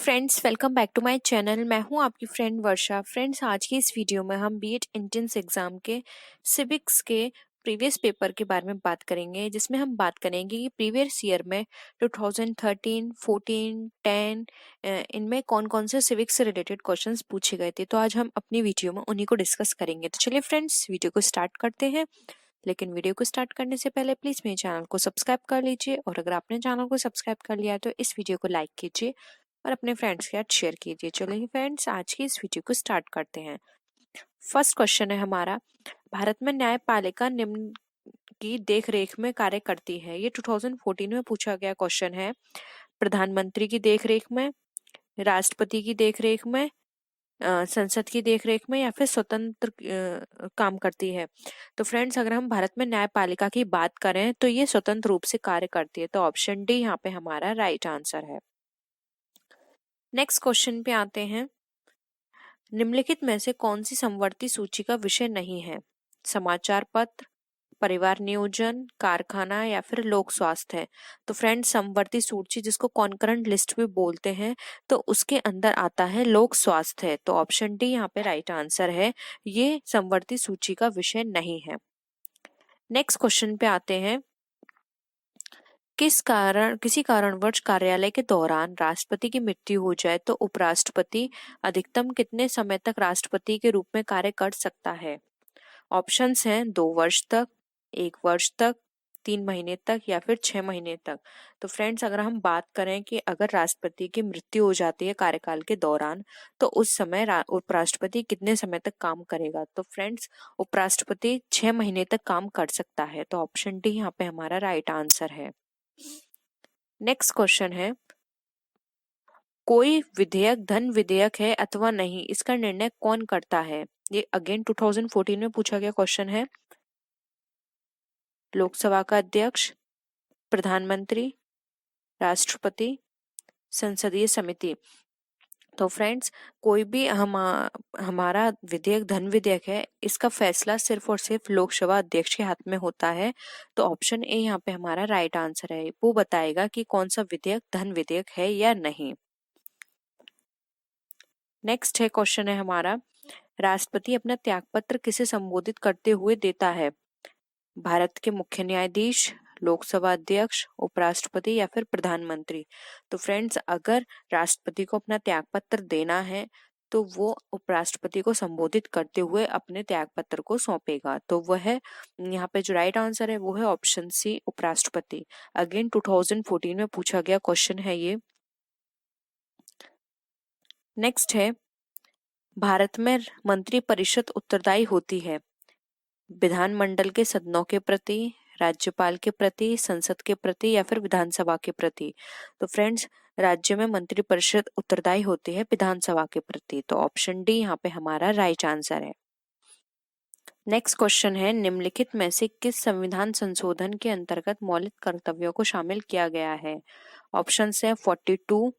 Friends, welcome back to my channel. मैं हूं आपकी फ्रेंड वर्षा। फ्रेंड्स, आज की इस वीडियो में हम बीएड एंट्रेंस एग्जाम के सिविक्स के प्रीवियस पेपर के बारे में बात करेंगे, जिसमें हम बात करेंगे कि प्रीवियस ईयर में 2013, 14, 10 इनमें कौन कौन से सिविक्स से रिलेटेड क्वेश्चंस पूछे गए थे। तो आज हम अपनी वीडियो में उन्हीं को डिस्कस करेंगे। तो चलिए फ्रेंड्स, वीडियो को स्टार्ट करते हैं। लेकिन वीडियो को स्टार्ट करने से पहले प्लीज मेरे चैनल को सब्सक्राइब कर लीजिए, और अगर आपने चैनल को सब्सक्राइब कर लिया है तो इस वीडियो को लाइक कीजिए और अपने फ्रेंड्स के साथ शेयर कीजिए। चलिए फ्रेंड्स, आज की इस वीडियो को स्टार्ट करते हैं। फर्स्ट क्वेश्चन है हमारा, भारत में न्यायपालिका निम्न की देखरेख में कार्य करती है। ये 2014 में पूछा गया क्वेश्चन है। प्रधानमंत्री की देखरेख में, राष्ट्रपति की देखरेख में, संसद की देखरेख में, या फिर स्वतंत्र काम करती है। तो फ्रेंड्स, अगर हम भारत में न्यायपालिका की बात करें तो ये स्वतंत्र रूप से कार्य करती है। तो ऑप्शन डी यहाँ पे हमारा राइट आंसर है। नेक्स्ट क्वेश्चन पे आते हैं। निम्नलिखित में से कौन सी समवर्ती सूची का विषय नहीं है? समाचार पत्र, परिवार नियोजन, कारखाना, या फिर लोक स्वास्थ्य है। तो फ्रेंड्स, समवर्ती सूची जिसको कॉन्करेंट लिस्ट भी बोलते हैं, तो उसके अंदर आता है लोक स्वास्थ्य है। तो ऑप्शन डी यहाँ पे राइट आंसर है। ये समवर्ती सूची का विषय नहीं है। नेक्स्ट क्वेश्चन पे आते हैं। किसी कारणवश कार्यालय के दौरान राष्ट्रपति की मृत्यु हो जाए तो उपराष्ट्रपति अधिकतम कितने समय तक राष्ट्रपति के रूप में कार्य कर सकता है? ऑप्शंस हैं 2 वर्ष तक, 1 वर्ष तक, 3 महीने तक, या फिर 6 महीने तक। तो फ्रेंड्स, अगर हम बात करें कि अगर राष्ट्रपति की मृत्यु हो जाती है कार्यकाल के दौरान, तो उस समय उपराष्ट्रपति कितने समय तक काम करेगा? तो फ्रेंड्स, उपराष्ट्रपति 6 महीने तक काम कर सकता है। तो ऑप्शन डी यहाँ पे हमारा राइट आंसर है। नेक्स्ट क्वेश्चन है, कोई विधेयक धन विधेयक है अथवा नहीं, इसका निर्णय कौन करता है? ये अगेन 2014 में पूछा गया क्वेश्चन है। लोकसभा का अध्यक्ष, प्रधानमंत्री, राष्ट्रपति, संसदीय समिति। तो फ्रेंड्स, कोई भी हमारा विधेयक धन विधेयक है, इसका फैसला सिर्फ और सिर्फ लोकसभा अध्यक्ष के हाथ में होता है। तो ऑप्शन ए यहाँ पे हमारा राइट आंसर है। वो बताएगा कि कौन सा विधेयक धन विधेयक है या नहीं। नेक्स्ट है क्वेश्चन है हमारा, राष्ट्रपति अपना त्यागपत्र किसे संबोधित करते हुए देता है? भारत के मुख्य न्यायाधीश, लोकसभा अध्यक्ष, उपराष्ट्रपति, या फिर प्रधानमंत्री। तो फ्रेंड्स, अगर राष्ट्रपति को अपना त्यागपत्र देना है तो वो उपराष्ट्रपति को संबोधित करते हुए अपने त्यागपत्र को सौंपेगा। तो वह यहाँ पे जो राइट आंसर है वो है ऑप्शन सी, उपराष्ट्रपति। अगेन 2014 में पूछा गया क्वेश्चन है ये। नेक्स्ट है, भारत में मंत्री परिषद उत्तरदायी होती है विधानमंडल के सदनों के प्रति, राज्यपाल के प्रति, संसद के प्रति, या फिर विधानसभा के प्रति। तो फ्रेंड्स, राज्य में मंत्री परिषद उत्तरदायी होती है विधानसभा के प्रति। तो ऑप्शन डी यहाँ पे हमारा राइट आंसर है। नेक्स्ट क्वेश्चन है, निम्नलिखित में से किस संविधान संशोधन के अंतर्गत मौलिक कर्तव्यों को शामिल किया गया है? ऑप्शंस है 42,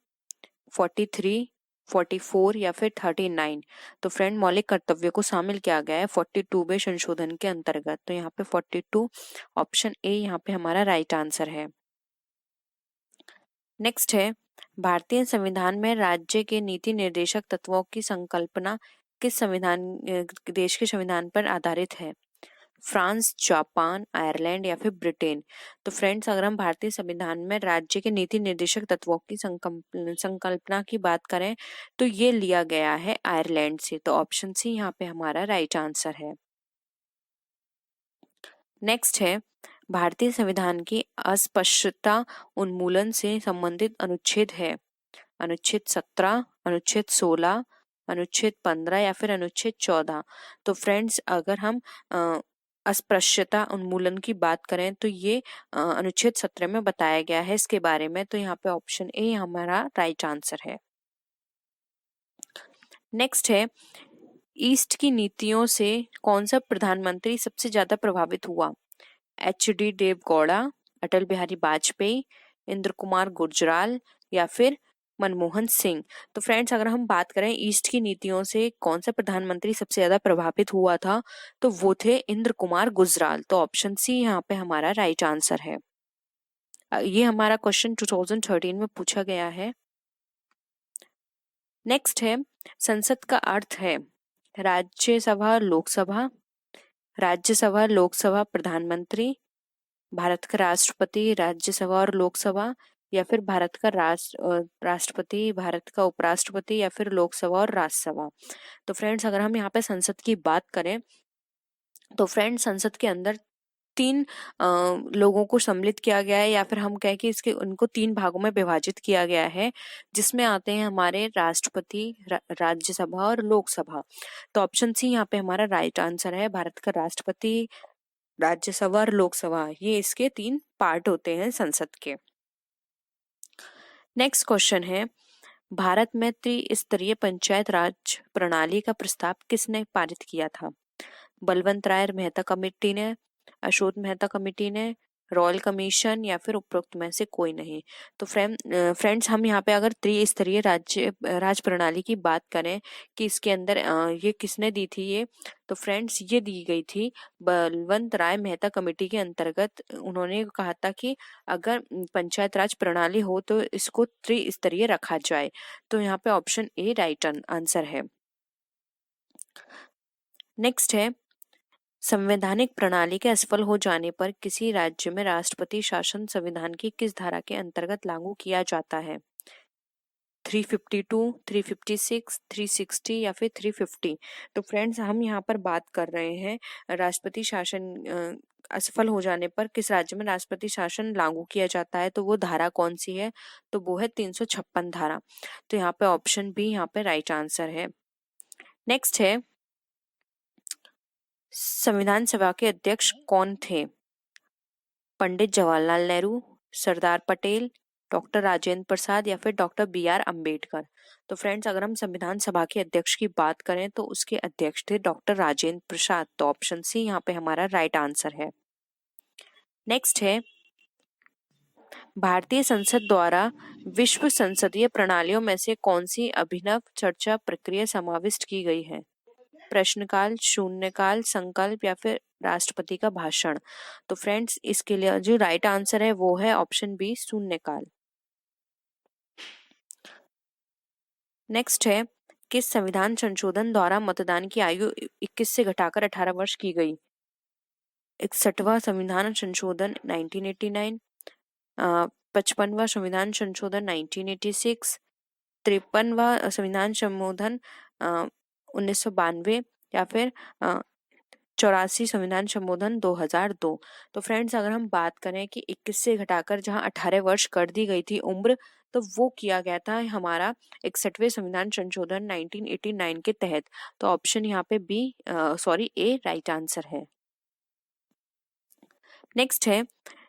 43, 44, या फिर 39। तो फ्रेंड, मौलिक कर्तव्यों को शामिल किया गया है 42वें संशोधन के अंतर्गत। तो यहाँ पे 42, ऑप्शन ए यहाँ पे हमारा राइट आंसर है। नेक्स्ट है, भारतीय संविधान में राज्य के नीति निर्देशक तत्वों की संकल्पना किस देश के संविधान पर आधारित है? फ्रांस, जापान, आयरलैंड, या फिर ब्रिटेन। तो फ्रेंड्स, अगर हम भारतीय संविधान में राज्य के नीति निर्देशक तत्वों की संकल्पना की बात करें तो ये लिया गया है आयरलैंड से। तो ऑप्शन सी यहाँ पे हमारा राइट आंसर है। नेक्स्ट है, भारतीय संविधान की अस्पष्टता उन्मूलन से संबंधित अनुच्छेद है अनुच्छेद 17, अनुच्छेद 16, अनुच्छेद 15, या फिर अनुच्छेद 14। तो फ्रेंड्स, अगर हम अस्पृश्यता उन्मूलन की बात करें तो ये अनुच्छेद 17 में बताया गया है इसके बारे में। तो यहाँ पे ऑप्शन ए हमारा राइट आंसर है। नेक्स्ट है, ईस्ट की नीतियों से कौन सा प्रधानमंत्री सबसे ज्यादा प्रभावित हुआ? HD देवगौड़ा, अटल बिहारी वाजपेयी, इंद्र कुमार गुजराल, या फिर मनमोहन सिंह। तो फ्रेंड्स, अगर हम बात करें ईस्ट की नीतियों से कौन सा प्रधानमंत्री सबसे ज्यादा प्रभावित हुआ था, तो वो थे इंद्र कुमार गुजराल। तो ऑप्शन सी यहाँ पे हमारा राइट आंसर है। ये हमारा क्वेश्चन 2013 में पूछा गया है। नेक्स्ट है संसद का अर्थ है राज्यसभा, लोकसभा, राज्यसभा, लोकसभा, प्रधानमंत्री, भारत का राष्ट्रपति, राज्यसभा और लोकसभा, या फिर भारत का राष्ट्रपति, भारत का उपराष्ट्रपति, या फिर लोकसभा और राज्यसभा। तो फ्रेंड्स अगर हम यहाँ पे संसद की बात करें तो फ्रेंड्स संसद के अंदर तीन लोगों को सम्मिलित किया गया है, या फिर हम कहें कि इसके उनको तीन भागों में विभाजित किया गया है, जिसमें आते हैं हमारे राष्ट्रपति, राज्यसभा और लोकसभा। तो ऑप्शन सी यहाँ पे हमारा राइट आंसर है। भारत का राष्ट्रपति, राज्यसभा और लोकसभा, ये इसके तीन पार्ट होते हैं संसद के। नेक्स्ट क्वेश्चन है भारत में त्रिस्तरीय पंचायत राज प्रणाली का प्रस्ताव किसने पारित किया था? बलवंत राय मेहता कमेटी ने, अशोक मेहता कमेटी ने, रॉयल कमीशन, या फिर उपरोक्त में से कोई नहीं। तो फ्रेंड्स हम यहाँ पे अगर त्रिस्तरीय राज प्रणाली की बात करें कि इसके अंदर ये किसने दी थी ये, तो फ्रेंड्स ये दी गई थी बलवंत राय मेहता कमेटी के अंतर्गत। उन्होंने कहा था कि अगर पंचायत राज प्रणाली हो तो इसको त्रिस्तरीय रखा जाए। तो यहाँ पे ऑप्शन ए राइट आंसर है। नेक्स्ट है संवैधानिक प्रणाली के असफल हो जाने पर किसी राज्य में राष्ट्रपति शासन संविधान की किस धारा के अंतर्गत लागू किया जाता है? 352, 356, 360 या फिर 350। तो फ्रेंड्स हम यहाँ पर बात कर रहे हैं राष्ट्रपति शासन असफल हो जाने पर किस राज्य में राष्ट्रपति शासन लागू किया जाता है, तो वो धारा कौन सी है? तो वो है 356 धारा। तो यहाँ पे ऑप्शन बी यहाँ पे राइट आंसर है। नेक्स्ट है संविधान सभा के अध्यक्ष कौन थे? पंडित जवाहरलाल नेहरू, सरदार पटेल, डॉक्टर राजेंद्र प्रसाद, या फिर डॉक्टर BR अम्बेडकर। तो फ्रेंड्स अगर हम संविधान सभा के अध्यक्ष की बात करें तो उसके अध्यक्ष थे डॉक्टर राजेंद्र प्रसाद। तो ऑप्शन सी यहाँ पे हमारा राइट आंसर है। नेक्स्ट है भारतीय संसद द्वारा विश्व संसदीय प्रणालियों में से कौन सी अभिनव चर्चा प्रक्रिया समाविष्ट की गई है? प्रश्नकाल, शून्यकाल, संकल्प, या फिर राष्ट्रपति का भाषण। तो फ्रेंड्स इसके लिए जो राइट आंसर है वो है ऑप्शन बी शून्यकाल। नेक्स्ट है किस संविधान संशोधन द्वारा मतदान की आयु 21 से घटाकर 18 वर्ष की गई? 61वां संविधान संशोधन 1989, 55वां संविधान संशोधन 1986, 53वां संविधान संशोधन 1992, या फिर 84 संविधान संशोधन 2002। तो फ्रेंड्स अगर हम बात करें कि 21 से घटाकर जहां 18 वर्ष कर दी गई थी उम्र, तो वो किया गया था हमारा 61वें संविधान संशोधन 1989 के तहत। तो ऑप्शन यहाँ पे ए राइट आंसर है। नेक्स्ट है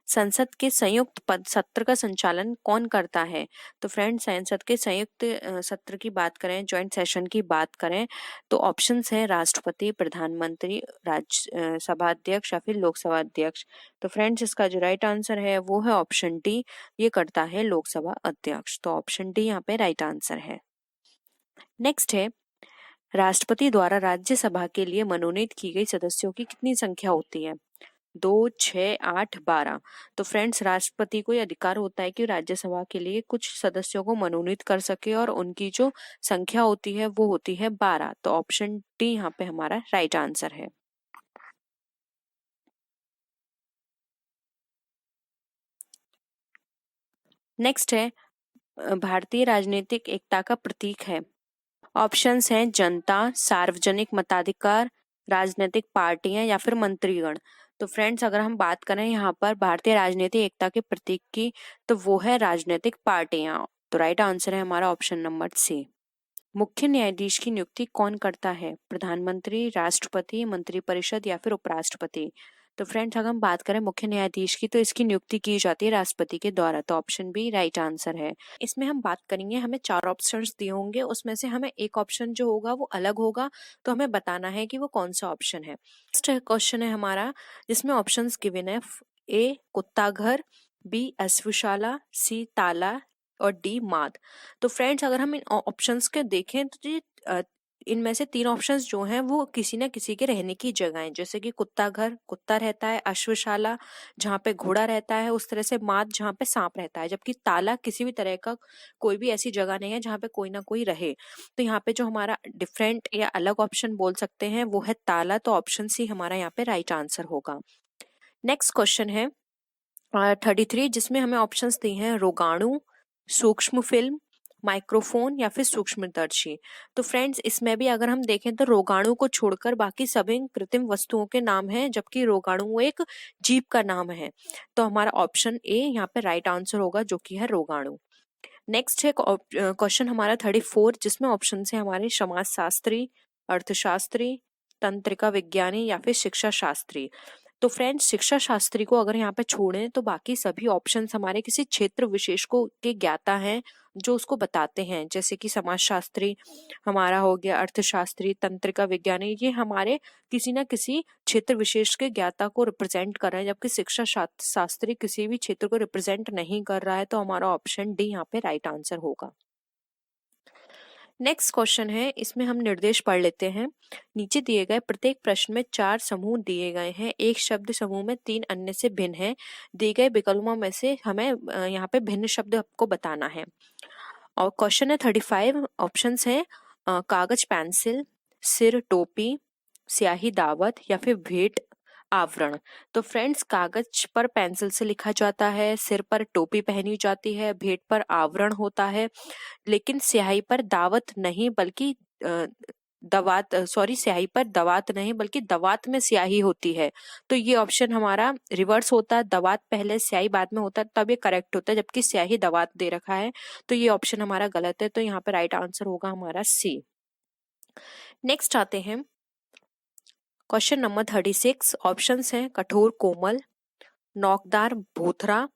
संसद के संयुक्त सत्र का संचालन कौन करता है? तो फ्रेंड्स संसद के संयुक्त सत्र की बात करें, ज्वाइंट सेशन की बात करें, तो ऑप्शंस है राष्ट्रपति, प्रधानमंत्री, राज्यसभा अध्यक्ष, या फिर लोकसभा अध्यक्ष। तो फ्रेंड्स इसका जो राइट आंसर है वो है ऑप्शन डी, ये करता है लोकसभा अध्यक्ष। तो ऑप्शन डी यहाँ पे राइट आंसर है। नेक्स्ट है राष्ट्रपति द्वारा राज्यसभा के लिए मनोनीत की गई सदस्यों की कितनी संख्या होती है? 2, 6, 8, 12। तो फ्रेंड्स राष्ट्रपति को यह अधिकार होता है कि राज्यसभा के लिए कुछ सदस्यों को मनोनीत कर सके, और उनकी जो संख्या होती है वो होती है 12। तो ऑप्शन डी यहाँ पे हमारा राइट आंसर है। नेक्स्ट है भारतीय राजनीतिक एकता का प्रतीक है। ऑप्शंस हैं जनता, सार्वजनिक मताधिकार, राजनीतिक पार्टियां, या फिर मंत्रीगण। तो फ्रेंड्स अगर हम बात करें यहाँ पर भारतीय राजनीतिक एकता के प्रतीक की, तो वो है राजनीतिक पार्टियां। तो राइट आंसर है हमारा ऑप्शन नंबर सी। मुख्य न्यायाधीश की नियुक्ति कौन करता है? प्रधानमंत्री, राष्ट्रपति, मंत्रिपरिषद, या फिर उपराष्ट्रपति। तो फ्रेंड्स अगर हम बात करें मुख्य न्यायाधीश की, तो इसकी नियुक्ति की जाती है राष्ट्रपति के द्वारा। तो ऑप्शन बी राइट आंसर है। इसमें हम बात करेंगे, हमें 4 ऑप्शंस दिए होंगे, उसमें से हमें एक ऑप्शन जो होगा वो अलग होगा, तो हमें बताना है कि वो कौन सा ऑप्शन है। नेक्स्ट क्वेश्चन है हमारा जिसमें ऑप्शंस गिवन है, ए कुत्ता घर, बी अश्वशाला, सी ताला, और डी माद। तो फ्रेंड्स अगर हम इन ऑप्शंस के देखें तो इनमें से 3 ऑप्शंस जो हैं वो किसी न किसी के रहने की जगह हैं, जैसे कि कुत्ता घर, कुत्ता रहता है, अश्वशाला जहाँ पे घोड़ा रहता है, उस तरह से माद जहाँ पे सांप रहता है, जबकि ताला किसी भी तरह का कोई भी ऐसी जगह नहीं है जहाँ पे कोई ना कोई रहे। तो यहाँ पे जो हमारा डिफरेंट या अलग ऑप्शन बोल सकते हैं वो है ताला, तो ऑप्शन सी हमारा यहाँ पे राइट आंसर होगा। नेक्स्ट क्वेश्चन है 33, जिसमें हमें ऑप्शंस दी हैं रोगाणु, सूक्ष्म फिल्म, माइक्रोफोन या फिर सूक्ष्मदर्शी। तो फ्रेंड्स इसमें भी अगर हम देखें तो रोगाणु को छोड़कर बाकी सभी कृत्रिम वस्तुओं के नाम हैं, जबकि रोगाणु एक जीव का नाम है। तो हमारा ऑप्शन ए यहाँ पे राइट आंसर होगा, जो कि है रोगाणु। नेक्स्ट है क्वेश्चन हमारा 34, जिसमें ऑप्शन है हमारे समाजशास्त्री, अर्थशास्त्री, तंत्रिका विज्ञानी या फिर शिक्षा शास्त्री। तो फ्रेंड्स शिक्षा शास्त्री को अगर यहाँ पे छोड़ें तो बाकी सभी ऑप्शंस हमारे किसी क्षेत्र विशेष को के ज्ञाता हैं जो उसको बताते हैं, जैसे कि समाजशास्त्री हमारा हो गया, अर्थशास्त्री, तंत्रिका विज्ञानी, ये हमारे किसी न किसी क्षेत्र विशेष के ज्ञाता को रिप्रेजेंट कर रहे हैं, जबकि शिक्षा शास्त्री किसी भी क्षेत्र को रिप्रेजेंट नहीं कर रहा है। तो हमारा ऑप्शन डी यहाँ पे राइट आंसर होगा। नेक्स्ट क्वेश्चन है, इसमें हम निर्देश पढ़ लेते हैं। नीचे दिए गए प्रत्येक प्रश्न में 4 समूह दिए गए हैं, एक शब्द समूह में 3 अन्य से भिन्न है। दिए गए विकल्पों में से हमें यहाँ पे भिन्न शब्द आपको बताना है। और क्वेश्चन है 35, ऑप्शंस है कागज पेंसिल, सिर टोपी, स्याही दावत या फिर भेंट आवरण। तो फ्रेंड्स कागज पर पेंसिल से लिखा जाता है, सिर पर टोपी पहनी जाती है, भेंट पर आवरण होता है, लेकिन स्याही पर दावत नहीं बल्कि स्याही पर दवात नहीं बल्कि दवात में स्याही होती है। तो ये ऑप्शन हमारा रिवर्स होता है, दवात पहले स्याही बाद में होता है, तब ये करेक्ट होता है, जबकि स्याही दवात दे रखा है। तो ये ऑप्शन हमारा गलत है, तो यहाँ पे राइट आंसर होगा हमारा सी। नेक्स्ट आते हैं क्वेश्चन नंबर 36, ऑप्शंस हैं कठोर कोमल, नोकदार भूथरा,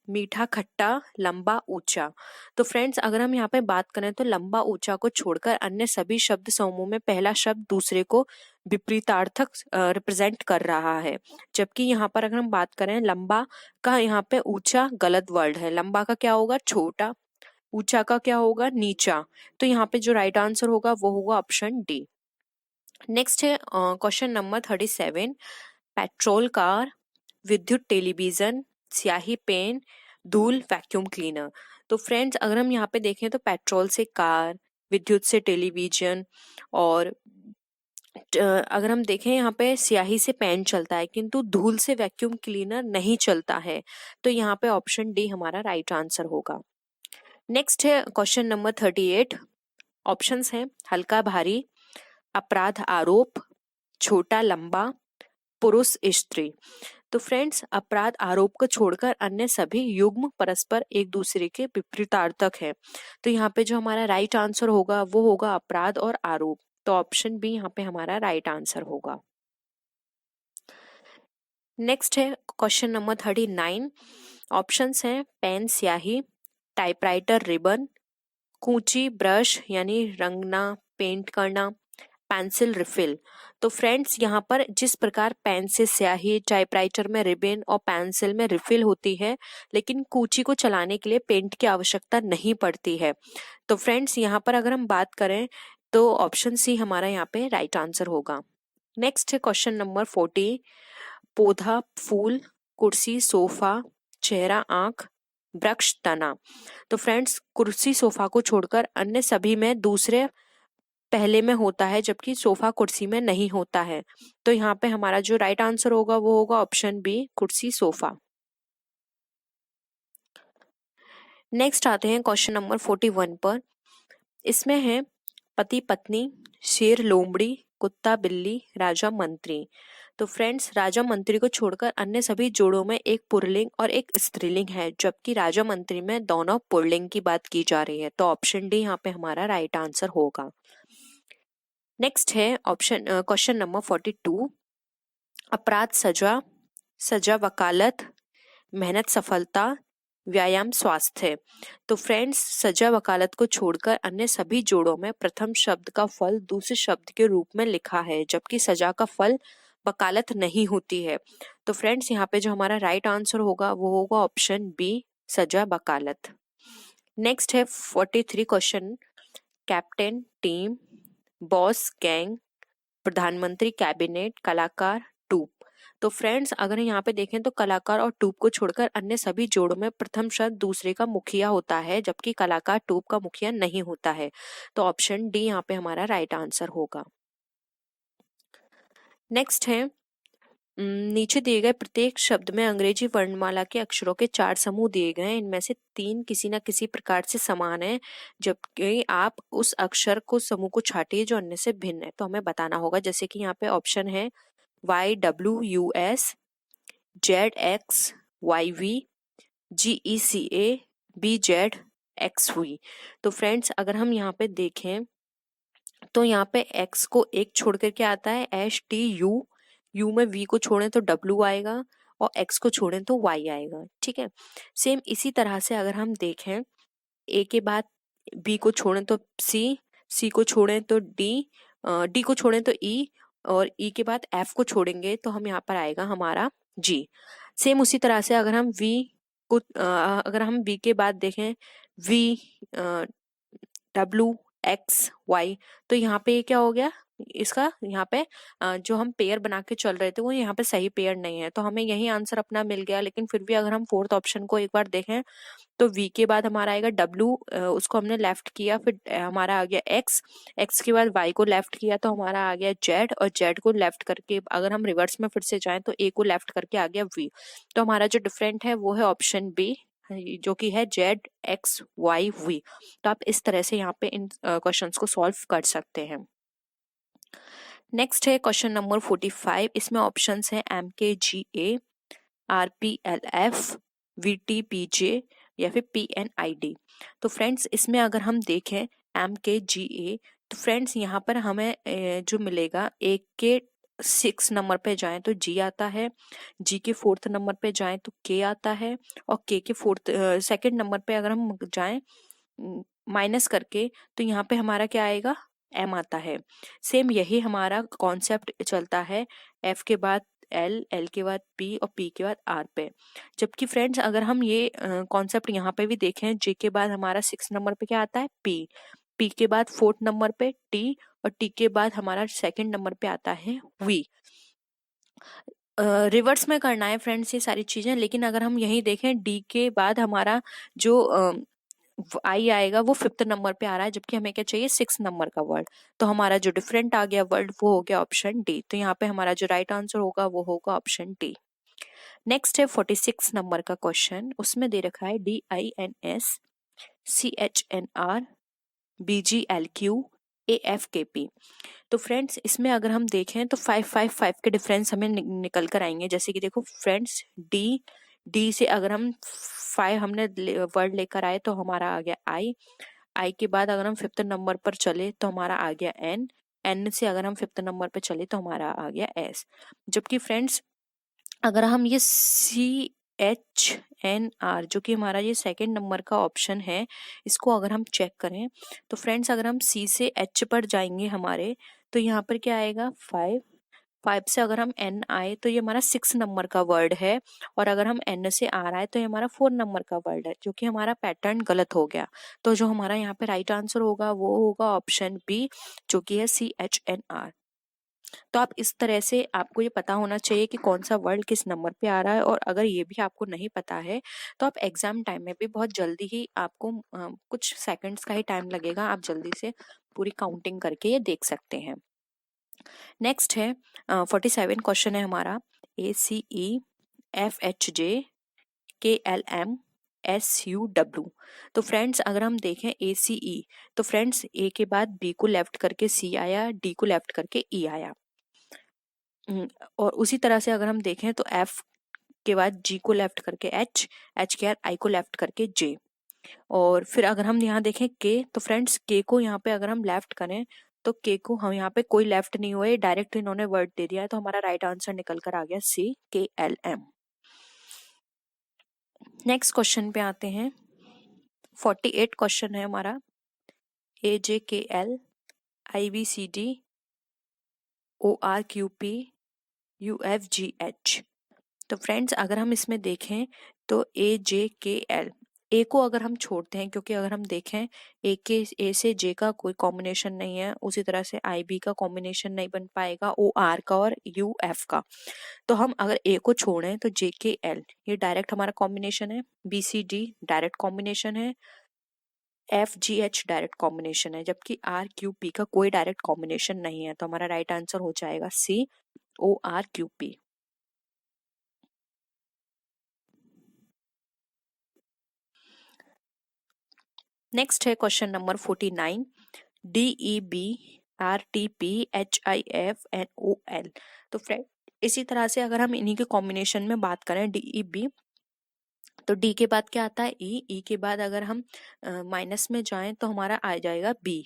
मीठा खट्टा, लंबा ऊंचा। तो फ्रेंड्स अगर हम यहाँ पे बात करें तो लंबा ऊंचा को छोड़कर अन्य सभी शब्द समूह में पहला शब्द दूसरे को विपरीतार्थक रिप्रेजेंट कर रहा है, जबकि यहाँ पर अगर हम बात करें लंबा का, यहाँ पे ऊंचा गलत वर्ड है। लंबा का क्या होगा, छोटा, ऊंचा का क्या होगा, नीचा। तो यहाँ पे जो राइट आंसर होगा वो होगा ऑप्शन डी। नेक्स्ट है क्वेश्चन नंबर 37, पेट्रोल कार, विद्युत टेलीविजन, स्याही पेन, धूल वैक्यूम क्लीनर। तो फ्रेंड्स अगर हम यहाँ पे देखें तो पेट्रोल से कार, विद्युत से टेलीविजन, और अगर हम देखें यहाँ पे स्याही से पेन चलता है, किंतु धूल से वैक्यूम क्लीनर नहीं चलता है। तो यहाँ पे ऑप्शन डी हमारा राइट आंसर होगा। नेक्स्ट है क्वेश्चन नंबर 38, ऑप्शंस हैं हल्का भारी, अपराध आरोप, छोटा लंबा, पुरुष स्त्री। तो फ्रेंड्स अपराध आरोप को छोड़कर अन्य सभी युग्म परस्पर एक दूसरे के विपरीतार्थक है। तो यहाँ पे जो हमारा राइट आंसर होगा वो होगा अपराध और आरोप। तो ऑप्शन बी यहाँ पे हमारा राइट आंसर होगा। नेक्स्ट है क्वेश्चन नंबर 39, ऑप्शंस हैं पेन स्याही, टाइपराइटर रिबन, कूंची ब्रश यानी रंगना पेंट करना, पेंसिल रिफिल। तो फ्रेंड्स यहाँ पर जिस प्रकार पेन से स्याही, टाइपराइटर में रिबन और पेंसिल में रिफिल होती है, लेकिन कूंची को चलाने के लिए पेंट की आवश्यकता नहीं पड़ती है। तो फ्रेंड्स यहाँ पर अगर हम बात करें तो ऑप्शन सी हमारा यहाँ पे राइट आंसर होगा। नेक्स्ट है क्वेश्चन नंबर 40, पौधा फूल, कुर्सी सोफा, चेहरा आंख, वृक्ष तना। तो फ्रेंड्स कुर्सी सोफा को छोड़कर अन्य सभी में दूसरे पहले में होता है, जबकि सोफा कुर्सी में नहीं होता है। तो यहाँ पे हमारा जो राइट आंसर होगा वो होगा ऑप्शन बी, कुर्सी सोफा। नेक्स्ट आते हैं क्वेश्चन नंबर 41 पर। इसमें है पति पत्नी, शेर लोमड़ी, कुत्ता बिल्ली, राजा मंत्री। तो फ्रेंड्स राजा मंत्री को छोड़कर अन्य सभी जोड़ों में एक पुल्लिंग और एक स्त्रीलिंग है, जबकि राजा मंत्री में दोनों पुल्लिंग की बात की जा रही है। तो ऑप्शन डी यहाँ पे हमारा राइट आंसर होगा। नेक्स्ट है ऑप्शन क्वेश्चन नंबर 42, अपराध सजा, सजा वकालत, मेहनत सफलता, व्यायाम स्वास्थ्य। तो फ्रेंड्स सजा वकालत को छोड़कर अन्य सभी जोड़ों में प्रथम शब्द का फल दूसरे शब्द के रूप में लिखा है, जबकि सजा का फल वकालत नहीं होती है। तो फ्रेंड्स यहाँ पे जो हमारा राइट आंसर होगा वो होगा ऑप्शन बी, सजा वकालत। नेक्स्ट है 43 question, captain, team, boss, gang, प्रधानमंत्री, कैबिनेट, कलाकार, टूप। तो फ्रेंड्स अगर यहाँ पे देखें तो कलाकार और टूप को छोड़कर अन्य सभी जोड़ों में प्रथम शब्द दूसरे का मुखिया होता है, जबकि कलाकार टूप का मुखिया नहीं होता है। तो ऑप्शन डी यहाँ पे हमारा राइट आंसर होगा। नेक्स्ट है नीचे दिए गए प्रत्येक शब्द में अंग्रेजी वर्णमाला के अक्षरों के 4 समूह दिए गए हैं। इनमें से 3 किसी न किसी प्रकार से समान है, जबकि आप उस अक्षर को समूह को छाटिए जो अन्य से भिन्न है। तो हमें बताना होगा, जैसे कि यहाँ पे ऑप्शन है YWUS, ZXYV, GECA, BZXV। तो फ्रेंड्स अगर हम यहाँ पे देखें तो यहाँ पे X को एक छोड़ करके आता है HTU, U में V को छोड़ें तो W आएगा और X को छोड़ें तो Y आएगा। ठीक है, सेम इसी तरह से अगर हम देखें A के बाद B को छोड़ें तो C को छोड़ें तो D को छोड़ें तो E और E के बाद F को छोड़ेंगे तो हम यहाँ पर आएगा हमारा G। सेम उसी तरह से अगर हम अगर हम B के बाद देखें V, W, X, Y, तो यहाँ पे क्या हो गया, इसका यहाँ पे जो हम पेयर बना के चल रहे थे वो यहाँ पे सही पेयर नहीं है, तो हमें यही आंसर अपना मिल गया। लेकिन फिर भी अगर हम फोर्थ ऑप्शन को एक बार देखें तो V के बाद हमारा आएगा W, उसको हमने लेफ्ट किया, फिर हमारा आ गया X के बाद Y को लेफ्ट किया तो हमारा आ गया Z, और Z को लेफ्ट करके अगर हम रिवर्स में फिर से जाएं तो A को लेफ्ट करके आ गया V। तो हमारा जो डिफरेंट है वो है ऑप्शन बी, जो कि है ZXYV। तो आप इस तरह से यहाँ पे इन क्वेश्चंस को सॉल्व कर सकते हैं। नेक्स्ट है क्वेश्चन नंबर 45। इसमें ऑप्शंस हैं MKGA, RPLF, VTPJ या फिर PNID। तो फ्रेंड्स इसमें अगर हम देखें MKGA, तो फ्रेंड्स यहाँ पर हमें जो मिलेगा एक के 6 नंबर पे जाएं तो G आता है, G के 4th नंबर पे जाएं तो K आता है, और K के 2nd नंबर पे अगर हम जाएं माइनस करके तो यहाँ पे हमारा क्या आएगा, M आता है। सेम यही हमारा कॉन्सेप्ट चलता है F के बाद L के बाद P और P के बाद R पे। जबकि फ्रेंड्स अगर हम ये कॉन्सेप्ट यहाँ पे भी देखें, J के बाद हमारा 6 नंबर पे क्या आता है P के बाद 4th नंबर पे T, और T के बाद हमारा 2nd नंबर पे आता है V। रिवर्स में करना है फ्रेंड्स ये सारी चीजें, लेकिन अगर हम यही देखें D के बाद हमारा जो आई आएगा वो 5th नंबर पे आ रहा है, जबकि हमें क्या चाहिए 6 नंबर का वर्ड। तो हमारा जो डिफरेंट आ गया वर्ड वो हो गया ऑप्शन डी। तो यहाँ पे हमारा जो राइट आंसर होगा वो होगा ऑप्शन डी। नेक्स्ट है 46 नंबर का क्वेश्चन। उसमें दे रखा है DINS, CHNR, BGLQ, AFKP। तो फ्रेंड्स इसमें अगर हम देखें तो 555 के डिफरेंस हमें निकल कर आएंगे। जैसे कि देखो फ्रेंड्स डी से अगर हम 5 हमने वर्ड लेकर आए तो हमारा आ गया आई के बाद अगर हम 5th नंबर पर चले तो हमारा आ गया एन से अगर हम 5th नंबर पर चले तो हमारा आ गया एस। जबकि फ्रेंड्स अगर हम ये CHNR जो कि हमारा ये 2nd नंबर का ऑप्शन है, इसको अगर हम चेक करें तो फ्रेंड्स अगर हम C से H पर जाएंगे हमारे तो यहाँ पर क्या आएगा 5 से अगर हम N आए तो ये हमारा 6 नंबर का वर्ड है, और अगर हम N से R आए तो ये हमारा 4 नंबर का वर्ड है, जो कि हमारा पैटर्न गलत हो गया। तो जो हमारा यहाँ पे राइट आंसर होगा वो होगा ऑप्शन बी, जो कि है CHNR। तो आप इस तरह से आपको ये पता होना चाहिए कि कौन सा वर्ड किस नंबर पे आ रहा है, और अगर ये भी आपको नहीं पता है तो आप एग्जाम टाइम में भी बहुत जल्दी ही आपको कुछ सेकंड्स का ही टाइम लगेगा, आप जल्दी से पूरी काउंटिंग करके ये देख सकते हैं। नेक्स्ट है 47 क्वेश्चन है हमारा ACE, FHJ, KLM, SUW। तो फ्रेंड्स अगर हम देखें ACE तो फ्रेंड्स A के बाद B को लेफ्ट करके C आया, D को लेफ्ट करके E आया। और उसी तरह से अगर हम देखें तो F के बाद G को लेफ्ट करके H के बाद I को लेफ्ट करके J। और फिर अगर हम यहाँ देखें K तो फ्रेंड्स K को यहाँ पे अगर हम लेफ्ट करें तो K को हम यहाँ पे कोई लेफ्ट नहीं हुए, डायरेक्ट इन्होंने वर्ड दे दिया है, तो हमारा राइट आंसर निकल कर आ गया CKLM। नेक्स्ट क्वेश्चन पे आते हैं। 48 क्वेश्चन है हमारा AJKL, IBCD, ORQP, UFGH। तो फ्रेंड्स अगर हम इसमें देखें तो AJKL ए को अगर हम छोड़ते हैं, क्योंकि अगर हम देखें ए से जे का कोई कॉम्बिनेशन नहीं है, उसी तरह से आई बी का कॉम्बिनेशन नहीं बन पाएगा, ओ आर का और यू एफ का। तो हम अगर ए को छोड़ें तो जे के एल ये डायरेक्ट हमारा कॉम्बिनेशन है, B C D direct combination है, F G H direct combination है, जबकि आर क्यू पी का कोई डायरेक्ट कॉम्बिनेशन नहीं है। तो हमारा राइट आंसर हो जाएगा C, O R Q P. Next है question number 49, D E B R T P H I F N O L. तो फ्रेंड इसी तरह से अगर हम इन्हीं के कॉम्बिनेशन में बात करें, डी ई बी, तो डी के बाद क्या आता है ई के बाद अगर हम माइनस में जाएं तो हमारा आ जाएगा बी।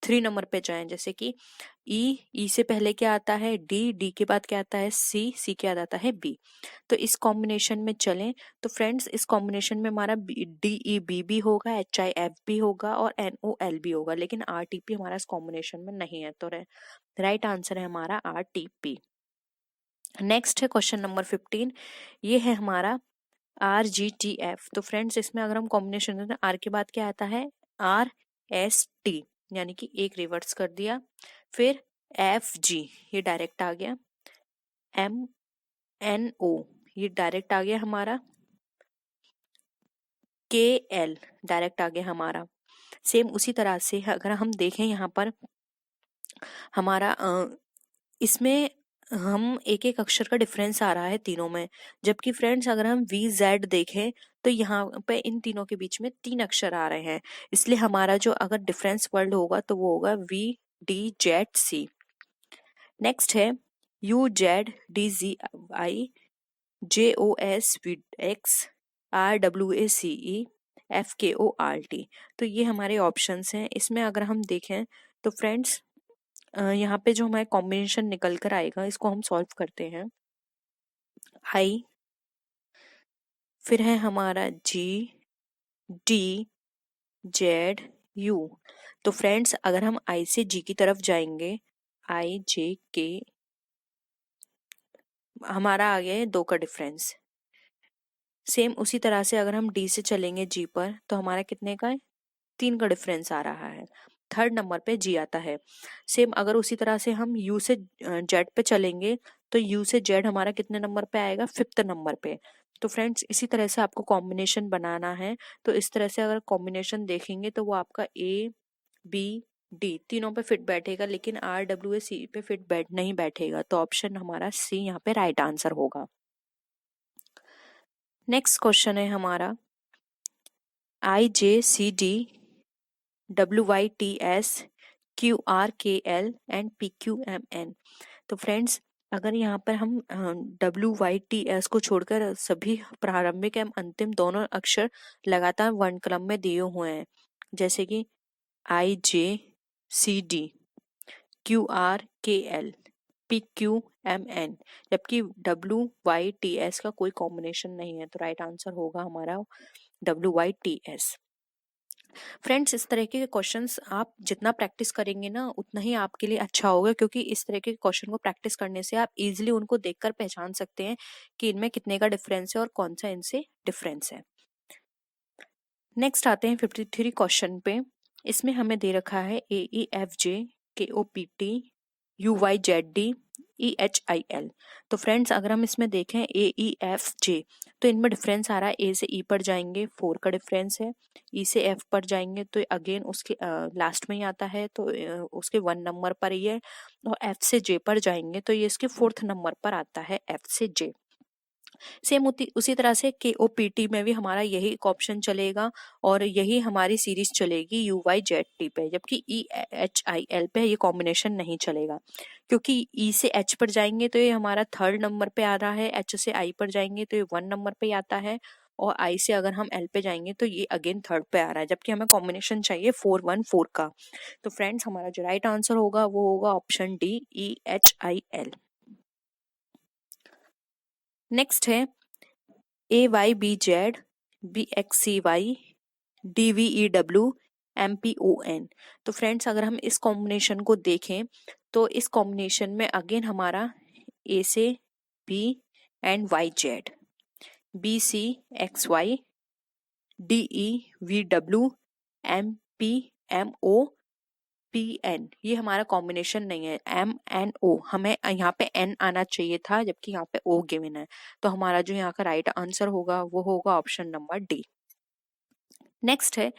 3 नंबर पे जाएं, जैसे कि ई से पहले क्या आता है डी के बाद क्या आता है सी के बाद आता है बी। तो इस कॉम्बिनेशन में चलें तो फ्रेंड्स इस कॉम्बिनेशन में हमारा डी ई बी भी होगा, एच आई एफ भी होगा और एन ओ एल भी होगा, लेकिन आर टी पी हमारा इस कॉम्बिनेशन में नहीं है। तो राइट आंसर है हमारा आर टी पी। नेक्स्ट है क्वेश्चन नंबर 15, ये है हमारा आर जी टी एफ। तो फ्रेंड्स इसमें अगर हम कॉम्बिनेशन देते हैं, आर के बाद क्या आता है आर एस टी, यानी कि एक रिवर्स कर दिया, फिर एफ जी ये डायरेक्ट आ गया, एम एन ओ ये डायरेक्ट आ गया हमारा, के एल डायरेक्ट आ गया हमारा। सेम उसी तरह से अगर हम देखें यहाँ पर हमारा इसमें हम एक एक अक्षर का डिफरेंस आ रहा है तीनों में, जबकि फ्रेंड्स अगर हम वी जेड देखें तो यहाँ पे इन तीनों के बीच में 3 अक्षर आ रहे हैं, इसलिए हमारा जो अगर डिफरेंस वर्ड होगा तो वो होगा V D Z C. Next है U Z D G I J O S V X R W A C E F K O R T. तो ये हमारे ऑप्शंस हैं। इसमें अगर हम देखें तो फ्रेंड्स यहाँ पे जो हमारे कॉम्बिनेशन निकल कर आएगा इसको हम सॉल्व करते हैं। आई, फिर है हमारा जी डी जेड यू। तो फ्रेंड्स अगर हम आई से जी की तरफ जाएंगे, आई जे के हमारा आ गया है 2 का डिफरेंस। सेम उसी तरह से अगर हम डी से चलेंगे जी पर तो हमारा कितने का है 3 का डिफरेंस आ रहा है, 3rd नंबर पे जी आता है। सेम अगर उसी तरह से हम यू से जेड पे चलेंगे तो यू से जेड हमारा कितने नंबर पे आएगा 5th नंबर पे। तो फ्रेंड्स इसी तरह से आपको कॉम्बिनेशन बनाना है। तो इस तरह से अगर कॉम्बिनेशन देखेंगे तो वो आपका ए बी डी तीनों पे फिट बैठेगा, लेकिन आर डब्ल्यू ए सी पे फिट बैठ नहीं बैठेगा। तो ऑप्शन हमारा सी यहाँ पे राइट आंसर होगा। नेक्स्ट क्वेश्चन है हमारा I J C D W Y T S Q R K L and P Q M N. तो फ्रेंड्स अगर यहाँ पर हम डब्ल्यू वाई टी एस को छोड़कर सभी प्रारंभिक एवं अंतिम दोनों अक्षर लगातार वर्ण क्रम में दिए हुए हैं, जैसे कि I J C D Q R K L P Q M N, जबकि डब्ल्यू वाई टी एस का कोई कॉम्बिनेशन नहीं है। तो राइट आंसर होगा हमारा W Y T S. Friends इस तरह के क्वेश्चंस आप जितना प्रैक्टिस करेंगे ना उतना ही आपके लिए अच्छा होगा, क्योंकि इस तरह के क्वेश्चन को प्रैक्टिस करने से आप इजीली उनको देखकर पहचान सकते हैं कि इनमें कितने का डिफरेंस है और कौन सा इनसे डिफरेंस है। नेक्स्ट आते हैं 53 क्वेश्चन पे। इसमें हमें दे रखा है ए ई F J K O P T U Y Z D E H I L. तो फ्रेंड्स अगर हम इसमें देखें ए ई एफ जे तो इनमें डिफरेंस आ रहा है, ए से ई पर जाएंगे 4 का डिफरेंस है, ई से एफ पर जाएंगे तो अगेन उसके लास्ट में ही आता है, तो उसके 1 नंबर पर ही है, और एफ से जे पर जाएंगे तो ये इसके 4th नंबर पर आता है एफ से जे। सेम उसी तरह से के ओ पी टी में भी हमारा यही एक ऑप्शन चलेगा और यही हमारी सीरीज चलेगी यू वाई जेड टी पे, जबकि ई एच आई एल पे ये कॉम्बिनेशन नहीं चलेगा, क्योंकि ई से एच पर जाएंगे तो ये हमारा 3rd नंबर पे आ रहा है, एच से आई पर जाएंगे तो ये 1 नंबर पे आता है, और आई से अगर हम एल पे जाएंगे तो ये अगेन 3rd पे आ रहा है, जबकि हमें कॉम्बिनेशन चाहिए 414 का। तो फ्रेंड्स हमारा जो राइट आंसर होगा वो होगा option D E H I L. Next है A Y B Z B X C Y D V E W M P O N. तो फ्रेंड्स अगर हम इस कॉम्बिनेशन को देखें तो इस कॉम्बिनेशन में अगेन हमारा ए से B and Y Z, B C X Y DEVWMPMOPN, ये हमारा कॉम्बिनेशन नहीं है। MNO, हमें यहाँ पे N आना चाहिए था जबकि यहाँ पे O गिवन है। तो हमारा जो यहाँ का राइट आंसर होगा वो होगा ऑप्शन नंबर डी। नेक्स्ट है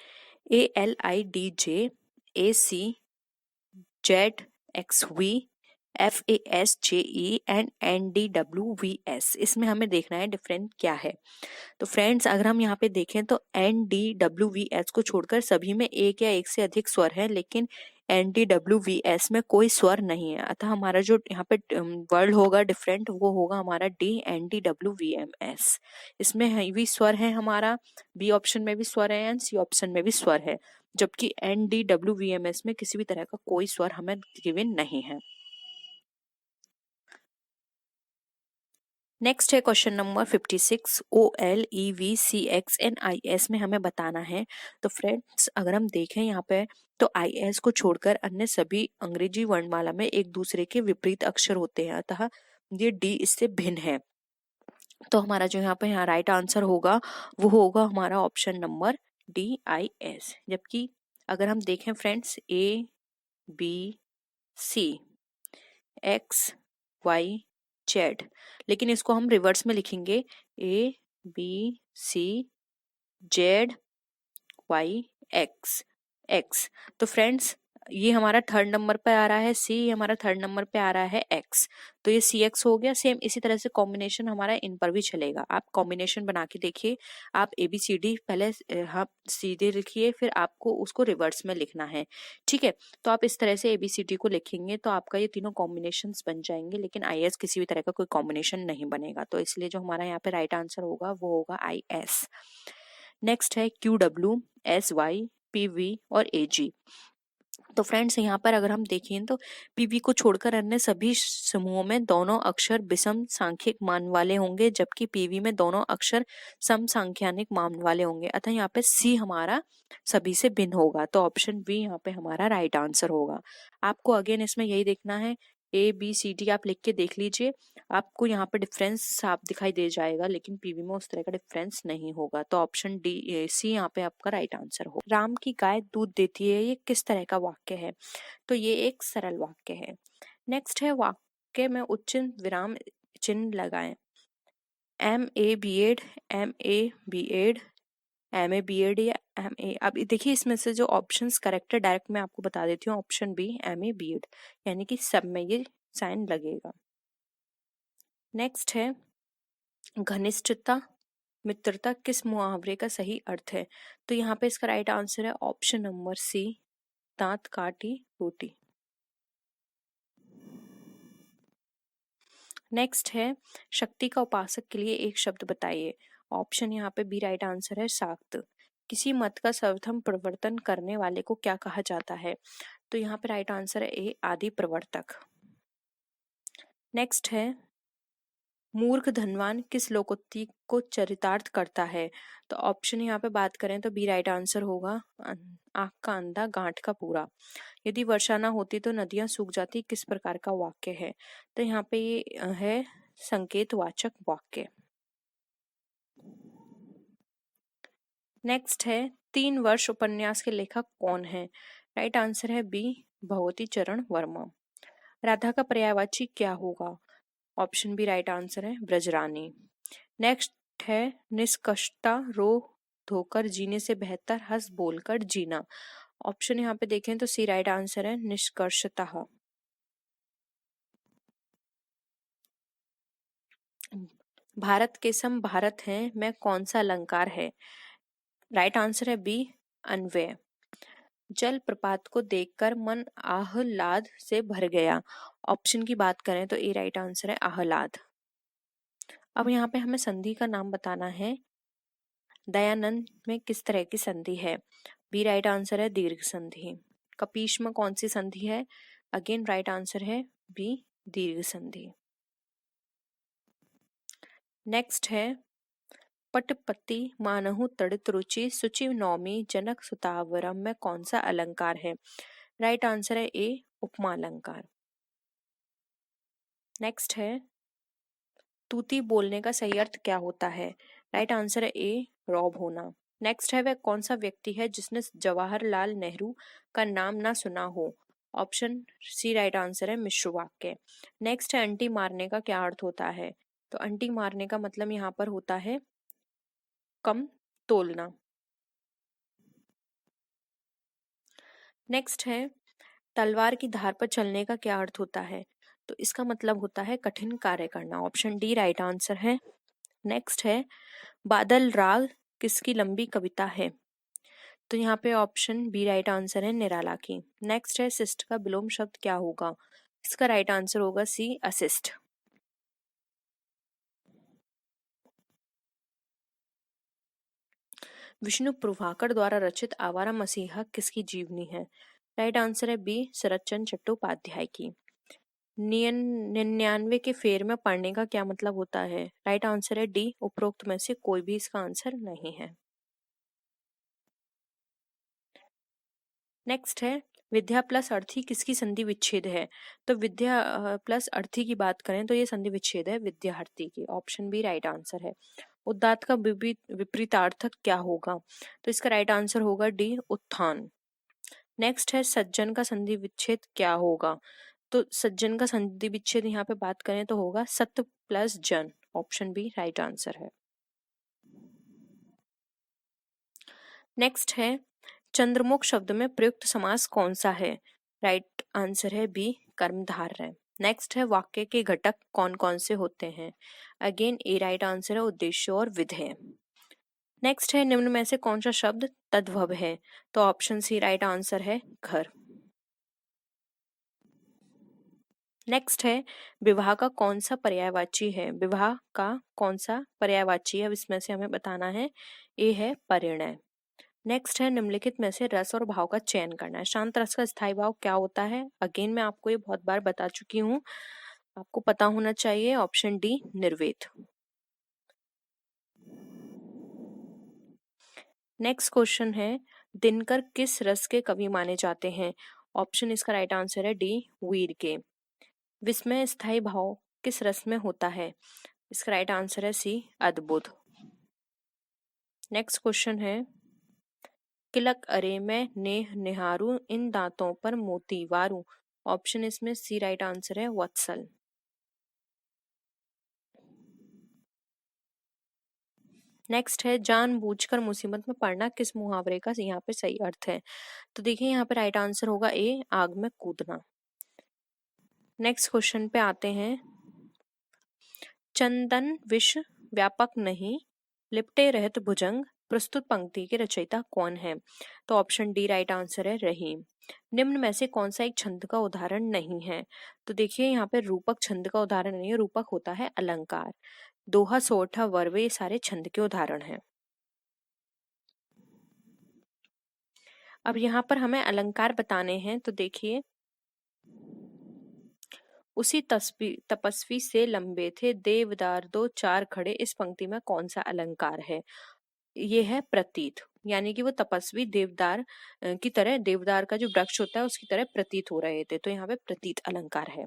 ALIDJACZXV FASJE एंड NDWVS। इसमें हमें देखना है डिफरेंट क्या है। तो फ्रेंड्स अगर हम यहाँ पे देखें तो NDWVS को छोड़कर सभी में एक या एक से अधिक स्वर है, लेकिन NDWVS में कोई स्वर नहीं है। अतः हमारा जो यहाँ पे वर्ड होगा डिफरेंट वो होगा हमारा D NDWVMS। इसमें भी स्वर है हमारा, बी ऑप्शन में भी स्वर है एंड सी ऑप्शन में भी स्वर है, जबकि NDWVMS में किसी भी तरह का कोई स्वर हमें गिवन नहीं है। नेक्स्ट है क्वेश्चन नंबर 56, OLEVCXNIS में हमें बताना है। तो फ्रेंड्स अगर हम देखें यहाँ पे तो IS को छोड़कर अन्य सभी अंग्रेजी वर्णमाला में एक दूसरे के विपरीत अक्षर होते हैं, अतः ये डी इससे भिन्न है। तो हमारा जो यहाँ पे यहाँ राइट आंसर होगा वो होगा हमारा ऑप्शन नंबर DIS। जबकि अगर हम देखें फ्रेंड्स ABCXYZ, लेकिन इसको हम रिवर्स में लिखेंगे ABCZYX। तो फ्रेंड्स ये हमारा थर्ड नंबर पे आ रहा है C, हमारा थर्ड नंबर पे आ रहा है X, तो ये CX हो गया। सेम इसी तरह से कॉम्बिनेशन हमारा इन पर भी चलेगा। आप कॉम्बिनेशन बना के देखिए। आप ABCD पहले आप सीधे लिखिए, फिर आपको उसको रिवर्स में लिखना है, ठीक है। तो आप इस तरह से ABCD को लिखेंगे तो आपका ये तीनों कॉम्बिनेशन बन जाएंगे, लेकिन IS किसी भी तरह का कोई कॉम्बिनेशन नहीं बनेगा। तो इसलिए जो हमारा यहाँ पे राइट आंसर होगा वो होगा IS। नेक्स्ट है QWSYPV और AG। तो फ्रेंड्स यहाँ पर अगर हम देखें तो पीवी को छोड़कर अन्य सभी समूहों में दोनों अक्षर विषम सांख्यिक मान वाले होंगे, जबकि पीवी में दोनों अक्षर सम सांख्यानिक मान वाले होंगे। अतः यहाँ पे सी हमारा सभी से भिन्न होगा। तो ऑप्शन बी यहाँ पे हमारा राइट आंसर होगा। आपको अगेन इसमें यही देखना है, ABCD आप लिख के देख लीजिए, आपको यहाँ पे डिफरेंस साफ दिखाई दे जाएगा, लेकिन पीवी में उस तरह का डिफरेंस नहीं होगा। तो ऑप्शन डी सी यहाँ पे आपका राइट आंसर हो। राम की गाय दूध देती है, ये किस तरह का वाक्य है? तो ये एक सरल वाक्य है। नेक्स्ट है वाक्य में उच्चिन्न विराम चिन्ह लगाएं। MA BEd MA या MA। अब देखिए इसमें से जो ऑप्शंस करेक्ट है डायरेक्ट मैं आपको बता देती हूँ। ऑप्शन बी MA BEd, यानी कि सब में ये साइन लगेगा। नेक्स्ट है घनिष्ठता मित्रता किस मुहावरे का सही अर्थ है? तो यहाँ पे इसका राइट आंसर है ऑप्शन नंबर सी, दांत काटी रोटी। नेक्स्ट है शक्ति का उपासक के लिए एक शब्द बताइए। ऑप्शन यहाँ पे बी राइट आंसर है शाक्त। किसी मत का सर्वप्रथम प्रवर्तन करने वाले को क्या कहा जाता है? तो यहाँ पे राइट आंसर है ए, आदि प्रवर्तक। नेक्स्ट है मूर्ख धनवान किस लोकोक्ति को चरितार्थ करता है? तो ऑप्शन यहाँ पे बात करें तो बी राइट आंसर होगा आंख का अंधा गांठ का पूरा। यदि वर्षा ना होती तो नदियां सूख जाती, किस प्रकार का वाक्य है? तो यहाँ पे ये है संकेतवाचक वाक्य। नेक्स्ट है 3 वर्ष उपन्यास के लेखक कौन है? राइट आंसर है बी, भगवती चरण वर्मा। राधा का पर्यायवाची क्या होगा? ऑप्शन बी राइट आंसर है ब्रजरानी। नेक्स्ट है निष्कर्षता रो धोकर जीने से बेहतर हंस बोलकर जीना। ऑप्शन यहाँ पे देखें तो सी राइट आंसर है निष्कर्षता। भारत के सम भारत है मैं कौन सा अलंकार है? राइट आंसर है बी, अन्वय। जल प्रपात को देखकर मन आह्लाद से भर गया। ऑप्शन की बात करें तो ए राइट आंसर है आह्लाद। अब यहाँ पे हमें संधि का नाम बताना है। दयानंद में किस तरह की संधि है? बी राइट आंसर है दीर्घ संधि। कपीश में कौन सी संधि है? अगेन राइट आंसर है बी, दीर्घ संधि। नेक्स्ट है पटपति मानहु तड़ित रुचि सुचि नौमी जनक सुतावरम में कौन सा अलंकार है? राइट आंसर है ए, उपमा अलंकार। नेक्स्ट है तूती बोलने का सही अर्थ क्या होता है? राइट आंसर है ए, रौब होना। नेक्स्ट है, वह कौन सा व्यक्ति है जिसने जवाहरलाल नेहरू का नाम ना सुना हो? ऑप्शन सी राइट आंसर है मिश्र वाक्य। नेक्स्ट है, अंटी मारने का क्या अर्थ होता है? तो अंटी मारने का मतलब यहाँ पर होता है कम तोलना। नेक्स्ट है, तलवार की धार पर चलने का क्या अर्थ होता है? तो इसका मतलब होता है कठिन कार्य करना। ऑप्शन डी राइट आंसर है। नेक्स्ट है, बादल राग किसकी लंबी कविता है? तो यहाँ पे ऑप्शन बी राइट आंसर है निराला की। नेक्स्ट है, शिष्ट का विलोम शब्द क्या होगा? इसका राइट आंसर होगा सी असिस्ट। विष्णु प्रभाकर द्वारा रचित आवारा मसीहा किसकी जीवनी है? राइट आंसर है बी शरतचंद्र चट्टोपाध्याय की। 99 के फेर में पढ़ने का क्या मतलब होता है? राइट आंसर है डी उपरोक्त में से कोई भी इसका आंसर नहीं है। नेक्स्ट है, विद्या प्लस अर्थी किसकी संधि विच्छेद है? तो विद्या प्लस अर्थी की बात करें तो ये संधि विच्छेद है विद्यार्थी की। ऑप्शन बी राइट आंसर है। उदात्त का विपरीतार्थक क्या होगा? तो इसका राइट आंसर होगा डी उत्थान। नेक्स्ट है, सज्जन का संधि विच्छेद क्या होगा? तो सज्जन का संधि विच्छेद यहाँ पे बात करें तो होगा सत्य प्लस जन। ऑप्शन बी राइट आंसर है। नेक्स्ट है, चंद्रमुख शब्द में प्रयुक्त समास कौन सा है? राइट आंसर है बी कर्मधारय। नेक्स्ट है, वाक्य के घटक कौन कौन से होते हैं? अगेन ए राइट आंसर है उद्देश्य और विधेय। नेक्स्ट है, निम्न में से कौन सा शब्द तद्भव है? तो ऑप्शन सी राइट आंसर है घर। नेक्स्ट है, विवाह का कौन सा पर्यायवाची है? विवाह का कौन सा पर्यायवाची है, अब इसमें से हमें बताना है। ए है परिणय। नेक्स्ट है, निम्नलिखित में से रस और भाव का चयन करना है। शांत रस का स्थायी भाव क्या होता है? अगेन मैं आपको ये बहुत बार बता चुकी हूँ, आपको पता होना चाहिए। ऑप्शन डी निर्वेद। नेक्स्ट क्वेश्चन है, दिनकर किस रस के कवि माने जाते हैं? ऑप्शन इसका राइट आंसर है डी वीर के। विस्मय स्थायी भाव किस रस में होता है? इसका राइट आंसर है सी अद्भुत। नेक्स्ट क्वेश्चन है, किलक अरे मैं नेह निहारू इन दांतों पर मोती वारू। ऑप्शन इसमें सी राइट आंसर है वत्सल। नेक्स्ट है, जानबूझकर मुसीबत में पड़ना किस मुहावरे का यहाँ पे सही अर्थ है? तो देखिए यहाँ पे राइट आंसर होगा ए आग में कूदना। नेक्स्ट क्वेश्चन पे आते हैं, चंदन विष व्यापक नहीं लिपटे रहत भुजंग प्रस्तुत पंक्ति के रचयिता कौन है? तो ऑप्शन डी राइट आंसर है रहीम। निम्न में से कौन सा एक छंद का उदाहरण नहीं है? तो देखिए यहाँ पे रूपक छंद का उदाहरण नहीं है, रूपक होता है अलंकार। दोहा, सोरठा, वर्वे ये सारे छंद के उदाहरण हैं। अब यहाँ पर हमें अलंकार बताने हैं, तो देखिए, उसी तपस्वी से लंबे थे देवदार दो चार खड़े, इस पंक्ति में कौन सा अलंकार है? ये है प्रतीत, यानी कि वो तपस्वी देवदार की तरह, देवदार का जो वृक्ष होता है उसकी तरह प्रतीत हो रहे थे, तो यहाँ पे प्रतीत अलंकार है।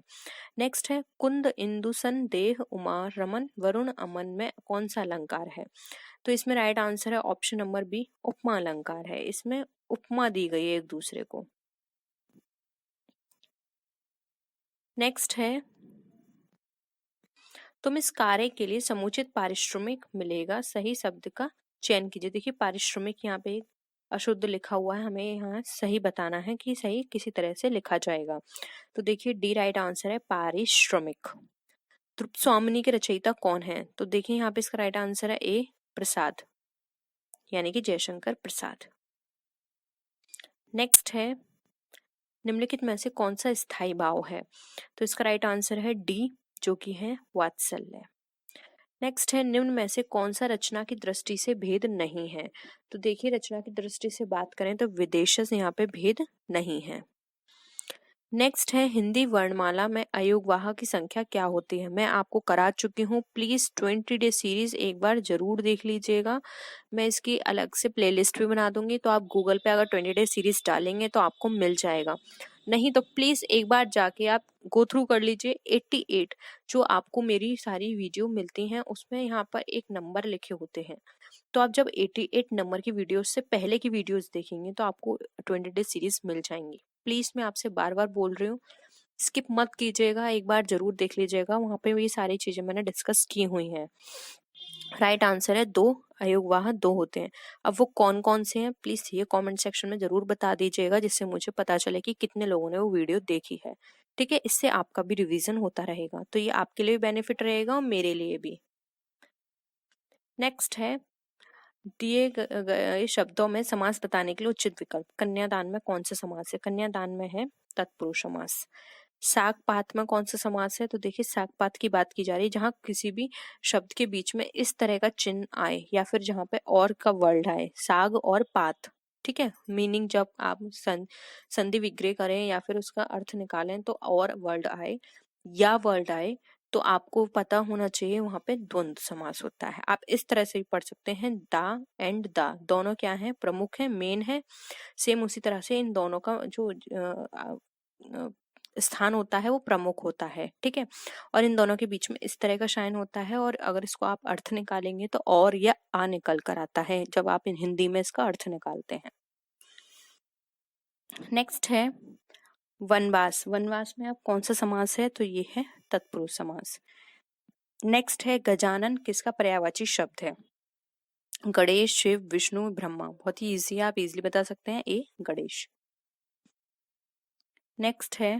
नेक्स्ट है, कुंद इंदु सन देह उमा रमन वरुण अमन में कौन सा अलंकार है? तो इसमें राइट आंसर है ऑप्शन नंबर बी उपमा अलंकार है। इसमें उपमा दी गई है एक दूसरे को। नेक्स्ट है, तुम इस कार्य के लिए समुचित पारिश्रमिक मिलेगा, सही शब्द का चयन कीजिए। देखिए पारिश्रमिक यहाँ पे अशुद्ध लिखा हुआ है, हमें यहाँ सही बताना है कि सही किसी तरह से लिखा जाएगा। तो देखिए डी राइट आंसर है पारिश्रमिक। ध्रुव स्वामिनी के रचयिता कौन है? तो देखिए यहाँ पे इसका राइट आंसर है ए प्रसाद, यानी कि जयशंकर प्रसाद। नेक्स्ट है, निम्नलिखित में से कौन सा स्थायी भाव है? तो इसका राइट आंसर है डी, जो कि है वात्सल्य। नेक्स्ट है, निम्न में से कौन सा रचना की दृष्टि से भेद नहीं है? तो देखिए रचना की दृष्टि से बात करें तो विदेशज यहाँ पे भेद नहीं है। नेक्स्ट है, हिंदी वर्णमाला में अयोगवाह की संख्या क्या होती है? मैं आपको करा चुकी हूँ, प्लीज 20 डे सीरीज एक बार जरूर देख लीजिएगा। मैं इसकी अलग से प्लेलिस्ट भी बना दूंगी, तो आप गूगल पे अगर 20 डे सीरीज डालेंगे तो आपको मिल जाएगा। नहीं तो प्लीज़ एक बार जाके आप गो थ्रू कर लीजिए 88 जो आपको मेरी सारी वीडियो मिलती हैं, उसमें यहाँ पर एक नंबर लिखे होते हैं। तो आप जब 88 नंबर की वीडियोस से पहले की वीडियोस देखेंगे तो आपको 20 डेज सीरीज मिल जाएंगी। प्लीज़ मैं आपसे बार बार बोल रही हूँ, स्किप मत कीजिएगा, एक बार जरूर देख लीजिएगा, वहाँ पे ये सारी चीज़ें मैंने डिस्कस की हुई हैं। राइट आंसर है 2, अयोगवाह 2 होते हैं। अब वो कौन कौन से हैं प्लीज ये कमेंट सेक्शन में जरूर बता दीजिएगा, जिससे मुझे पता चले कि कितने लोगों ने वो वीडियो देखी है। ठीक है, इससे आपका भी रिवीजन होता रहेगा, तो ये आपके लिए भी बेनिफिट रहेगा और मेरे लिए भी। नेक्स्ट है, दिए गए शब्दों में समास बताने के लिए उचित विकल्प। कन्यादान में कौन सा समास है? कन्यादान में है तत्पुरुष समास। साग पात में कौन सा समास है? तो देखिए साग पात की बात की जा रही है जहां किसी भी शब्द के बीच में इस तरह का चिन्ह आए या फिर जहां पे और का वर्ड आए, साग और पात। ठीक है, मीनिंग जब आप संधि विग्रह करें या फिर उसका अर्थ निकालें तो और वर्ड आए या वर्ड आए, तो आपको पता होना चाहिए वहां पे द्वंद्व समास होता है। आप इस तरह से भी पढ़ सकते हैं, दा एंड दा दोनों क्या है? प्रमुख है, मेन है। सेम उसी तरह से इन दोनों का जो स्थान होता है वो प्रमुख होता है। ठीक है, और इन दोनों के बीच में इस तरह का शाइन होता है, और अगर इसको आप अर्थ निकालेंगे तो और या आ निकल कर आता है जब आप इन हिंदी में इसका अर्थ निकालते हैं। नेक्स्ट है वनवास। वनवास में अब कौन सा समास है? तो ये है तत्पुरुष समास। नेक्स्ट है गजानन, किसका पर्यायवाची शब्द है? गणेश, शिव, विष्णु, ब्रह्मा। बहुत ही इजी है, आप इजीली बता सकते हैं, ए गणेश। नेक्स्ट है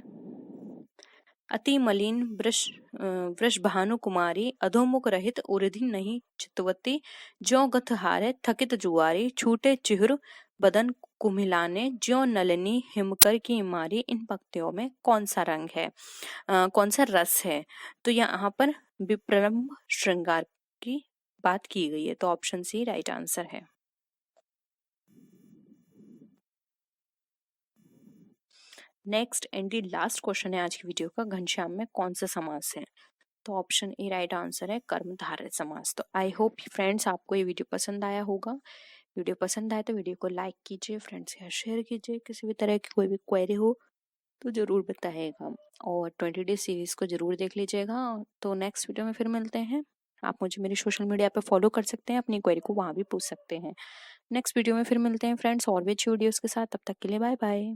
अति मलिन वृषभानु कुमारी, अधोमुख रहित उर्धि नहीं चितवती, ज्यों गथ हारे थकित जुआरी, छूटे चिहुर बदन कुम्हिलाने, ज्यों नलिनी हिमकर की मारी। इन पंक्तियों में कौन सा रंग है, कौन सा रस है? तो यहाँ पर विप्रलंब श्रृंगार की बात की गई है, तो ऑप्शन सी राइट आंसर है। Next and the last question है आज की वीडियो का, घनश्याम में कौन सा समास है? तो ऑप्शन ए राइट आंसर है कर्मधारय समास। तो आई होप फ्रेंड्स आपको ये वीडियो पसंद आया होगा। वीडियो पसंद आए तो वीडियो को लाइक कीजिए, फ्रेंड्स के साथ शेयर कीजिए। किसी भी तरह की कोई भी क्वेरी हो तो जरूर बताइएगा, और 20 डेज सीरीज को जरूर देख लीजिएगा। तो नेक्स्ट वीडियो में फिर मिलते हैं। आप मुझे मेरे सोशल मीडिया पे फॉलो कर सकते हैं, अपनी क्वेरी को वहां भी पूछ सकते हैं। नेक्स्ट वीडियो में फिर मिलते हैं फ्रेंड्स और भी अच्छी वीडियोस के साथ। तब तक के लिए बाय बाय।